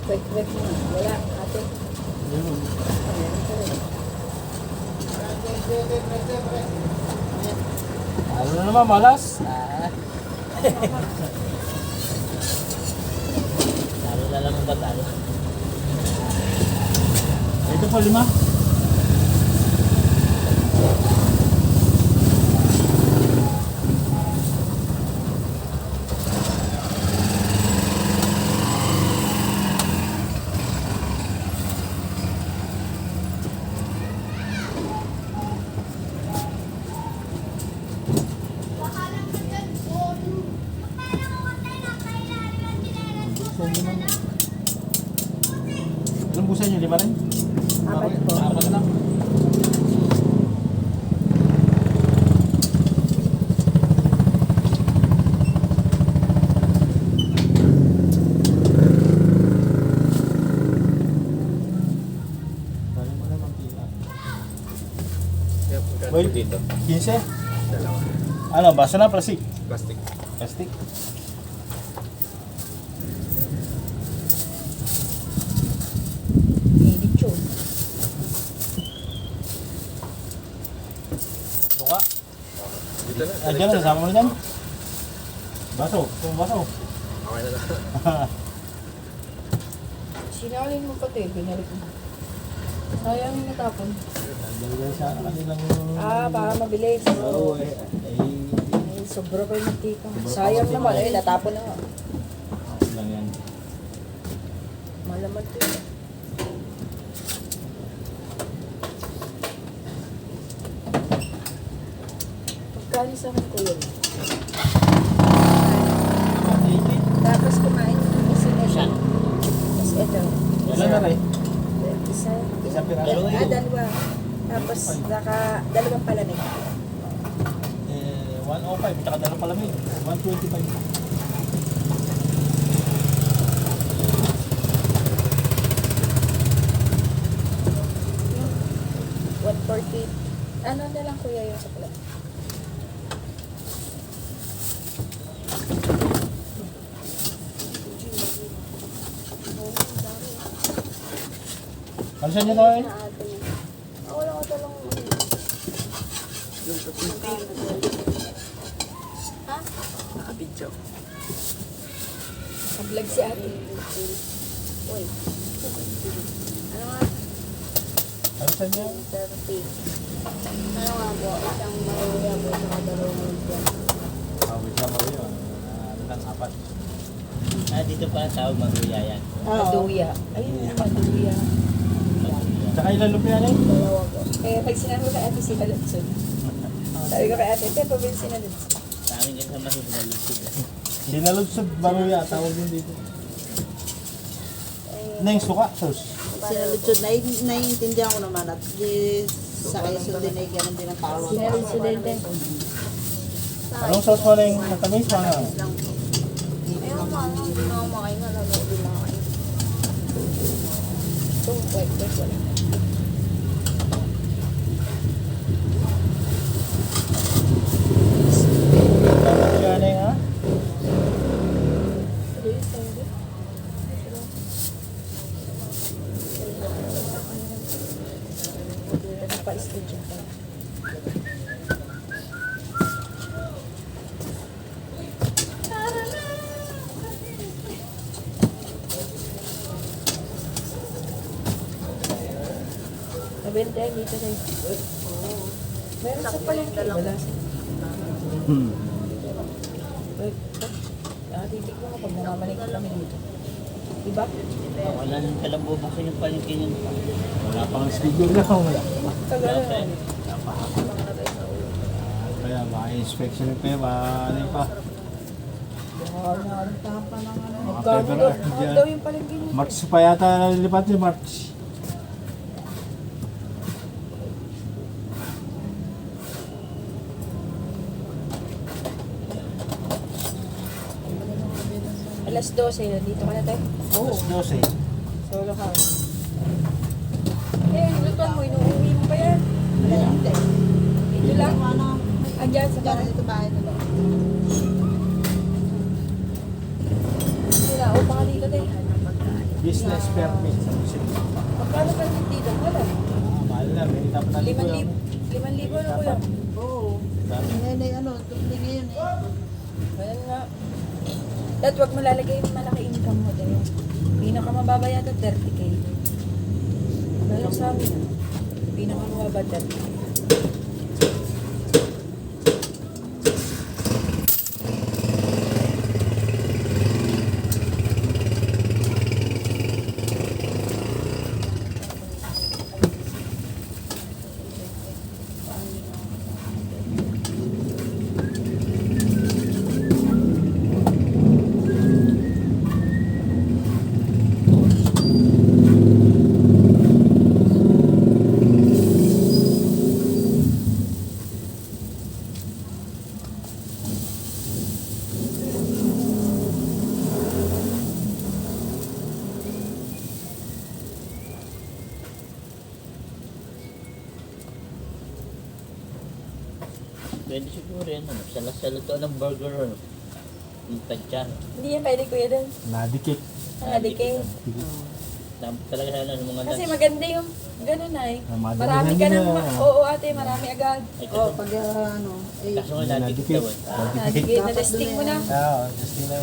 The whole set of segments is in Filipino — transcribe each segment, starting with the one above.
Wait mo. Wala, ate. Yun. Ano na naman, malas? Lalo na lang ang batalo. Ito po, 5. Ilang busa nyo? 5 rin? 4 po. 4 lang. Bali mo na magkila. Boy, dito. 15? Dalawa. Ano, basa na, plastic? Plastic. Plastic? Init yun. Suka? Dito na. Diyan na, sama mo na dyan. Baso, kung baso. Okay na lang. Sinalin mo pati, binalik mo. Sayang yung natapon. Dali sa kanilang... Para mabilis. Oo, eh. Ay, sobra pa yung mantika. Sayang naman, natapon na nga. Okay lang yan. Malaman to yun. Pagkali sa akin ko yun. Tapos kumain ng isa na siya. Tapos ito. Ilan na rin? Isa. Isang piraso? Dalawa. Tapos dalawang palamig. 105, tsaka dalawang palamig. 125. 140. Ano na lang kuya yung sa pala? Ano sa inyo to eh? Wala ko talang ha? Nakabidyo. Nag-vlog si ate. Uy. Ano nga? Ano sa inyo? 30. Ano nga po? Isang maruya po sa dalawang lumpia. Wait lang mo yun. Ano lang, 4. Dito pala tawag maguya yan. Maduya. Ayun, maduya. Tsaka ilan lumpia na eh? Dalawa po. Kaya pag sinabi ko kay ate si Kalatsun. Sabi ko kay ate, pabili si Kalatsun. Sa amin din sa masusunod. Sinaludsod, baruya, tawag yun dito. Neng suka, sus. Sinalutsod, naiintindihan ko naman at di sa kayo sundin ay ganun din ang tawag. Sinalatsun din din. Anong sauce mo neng natamis? Mga? Ayun nga, hindi na ako makain nga. Hindi na makain. Ito, wait, wala. Kaya neng ha? Pa-studio pa. Nabenta yan dito tayo. Meron sa palengke. Wala. Wait. Titik mo kapag namamalig kami dito. Diba? Wala nang kalabubasan yung palengke niyan. Wala pang schedule na wala. Tagal. Kaya maka-inspection yung pema, ano yun pa? Tapa ng ano. Magkano daw? Mahal daw yung palengke niyo. March pa yata nalilipat yung March. Alas 12, nandito ka na tayo. Alas 12. Solo ka. Lutuan mo, inuuwi mo pa yan. Hindi. Dito lang. Ano, Andyan sa bahay. dito bahay na lang. Wala, o baka dito tayo. Business permit sa munisipyo. Magkano permit dito? Wala. Mahal na, may tapos natin ko 5,000 na kuya. Oo. Dami. Ngayon ano, tuloy ngayon Ayan nga. Dad, wag mo lalagay yung malaki income mo dahil pinakamababa yata 30K. Dahil sa amin, pinakamababa 30K. Pwede siguro yan, ano, salas-salo to ng burger, ano. Yung tansya. Hindi yan pwede kuya dun. Nadikit. Nadikit. Talaga sana ng mga Kasi maganda yung ganun ay. Madalihan Marami ka din nang, na. oo ate, marami agad. Ay, Oo, kaso, pag ano, kaso nga Nadikit. nadikit daw eh. Nadikit, na-testing mo na. Oo, just na.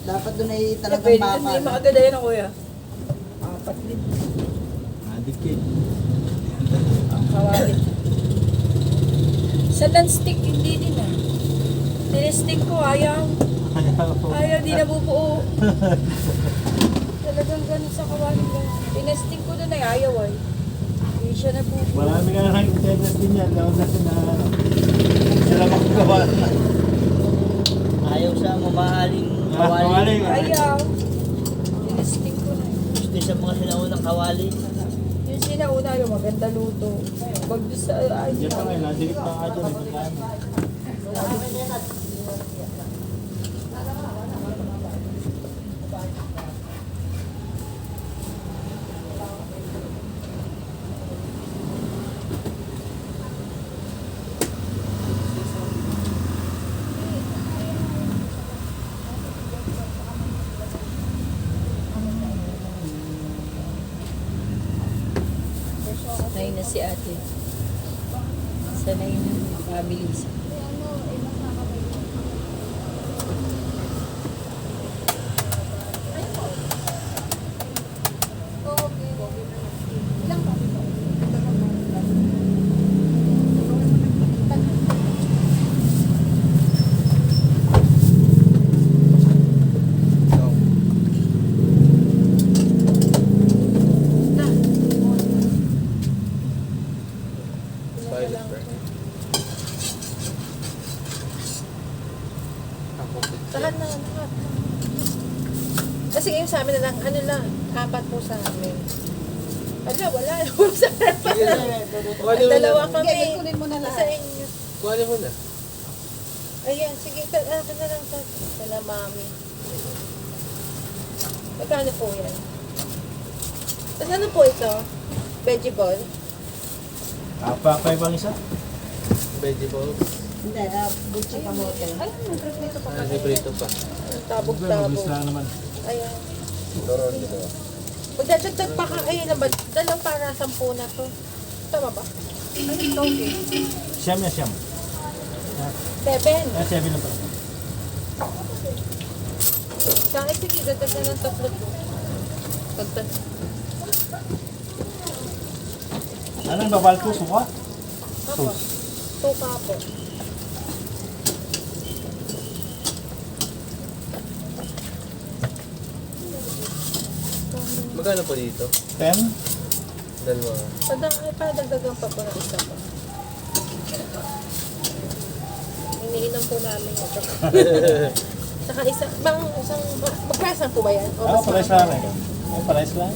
dapat doon ay Pwede talagang dun, baka. hindi maagad ayun ako kuya. Apat din. Nadikit. Ang kawalit. Sa non-stick, hindi din ah. Tinesting ko, ayaw. Ayaw, di nabubuo. Talagang ganun sa kawalit lang. Tinesting ko doon ay ayaw ay. Hindi siya nabubuo. Marami ka na nag-tennis din yan. Daw na sila makagawa na. Ayaw sa mamahaling Kawali. kawali. Ayaw. Tinesting ko na. Gusto sa mga sinaunang kawali. Yung sinauna yung maganda luto. Pag doon sa ay, Diyan pa ngayon, nadikit pa nga dyan. sanay na si ate. Sanay na. Mabilis. Violet burger. Lahat na, lahat. Kasi yung sa amin na lang, ano lang, 4 po sa amin. Wala, wala. Sa Sige na. Kuhanin mo dalawa na. kami. Sige, kunin mo na Sa lahat. inyo. Kuhanin mo na. Ayan, sige, akin na lang sa sila, mami. Magkano po yan? Tapos ano po ito? Veggie ball? Papay bang isa? Vegetables. Hindi, butchi pa hotel. Ay, prito pa Ah, librito pa. Tabog-tabog. Mabilis lang naman. Ayan. Toron dito. Magdadagdag pa ka, ayun na ba? Dalang para 10 na to. Tama ba? Ano ito? Siyam yan, siyam. 7. 7 na pala. Sa akin, sige, dadagdag ng 3 to. Tagtag. Anong babal ko? Suka? Ako. Suka po. Magkano po dito? 10? Dalawa. Padagdagan pa po ng isa pa. Iniinom po namin ito. Saka isang, mag-price lang po ba yan? O Oo, mas pares mahal? lang eh. May pares lang.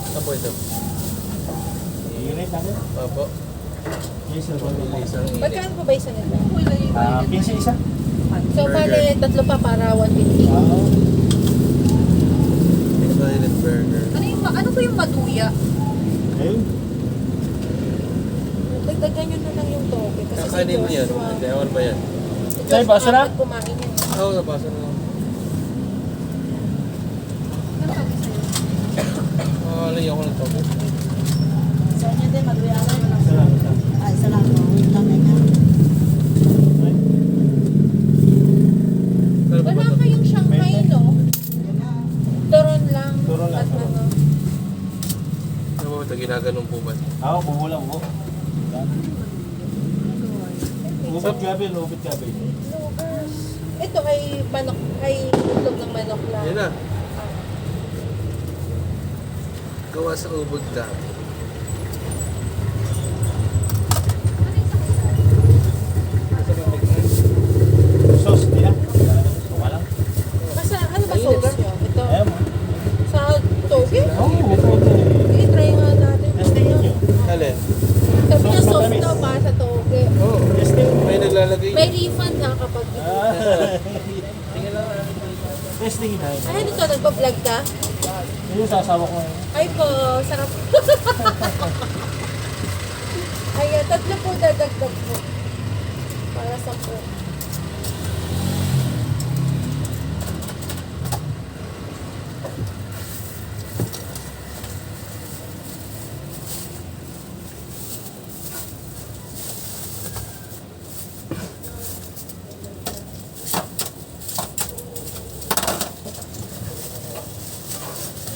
Ano po ito? I-unit natin. Opo. Yes, sir. Isang init. Magkano po ba isa nito? 15 isa. So, pala 3 pa para 150. Oo. Violet burger. Ano po yung maduya? Ayun. Dagdagan nyo na lang yung toke. Kasi Kakanin mo yan. Joshua, Ewan ba yan? si Tay, Joshua basa na? apat kumain yan. Oo, nabasa na lang. Turo lang. At ano. Ano mo ito, ginaganong po ba? Ako, bumulang mo. Lupit gabi, lupit gabi. Lugas. Ito ay manok, ay utlog ng manok lang. Yan na. Gawa sa ubod ka. Sauce, di na? Suka lang. Kasi ano ba sauce nyo? Ito? Ayaw mo. Sa toge? Oo, pwede. I-try nga natin. Testing nyo. Alin? Sabi niya Sauce sauce matamis. daw para sa toge. Oo. Testing. May naglalagay. May refund ha kapag Testing na. Ay, ano to? Nagpa-vlog ka? Yun yung sasawa ko ngayon. Ay po, sarap. Ayan, 3 po dadagdag po. Para sa po.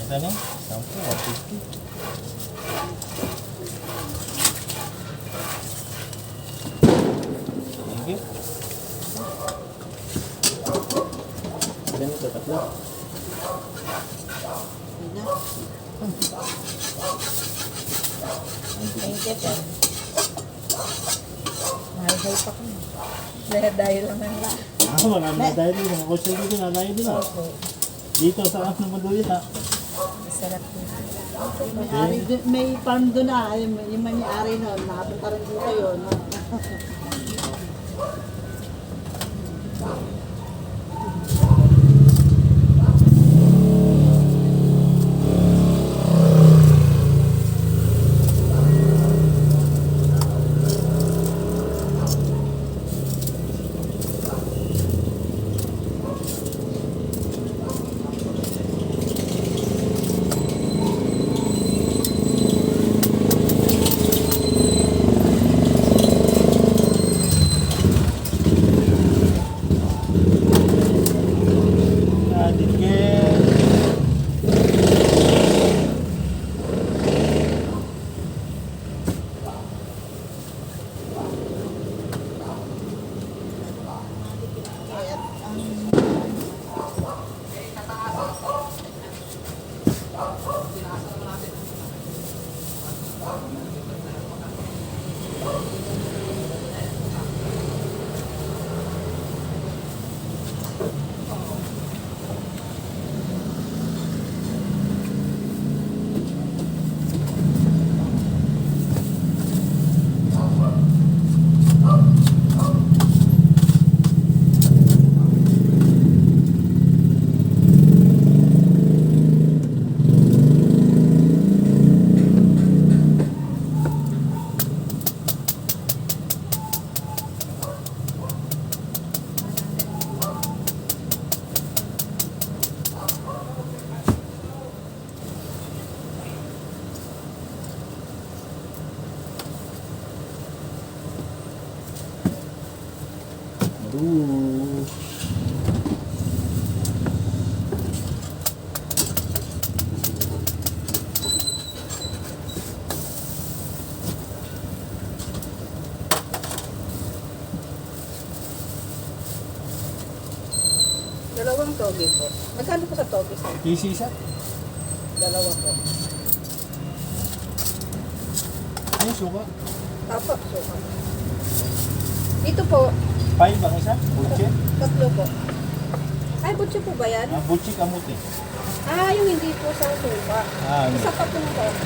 Ito na. 10, 150. Thank you. Ganito, tatlo. Yun na. Thank you, sir. Mahay-hay pa kami. Dahil lang lang lang. Ako, marami na tayo dito. Mga kusya dito na tayo dito. Dito sa ano Mandulit ha. Masarap din. May farm doon na. Yung may-ari nun. Nakapunta rin dito yun. Dalawang toge po. Magkano po sa toge, sir? Kisisa? Dalawa po. Ano suka? Tapo, suka. Dito po, 5 ang isa? Butche? 3 po. Ay, butche po ba yan? Butche kamuti. Ah, yung hindi po sa suka. Ah, Isa pa po ng toge.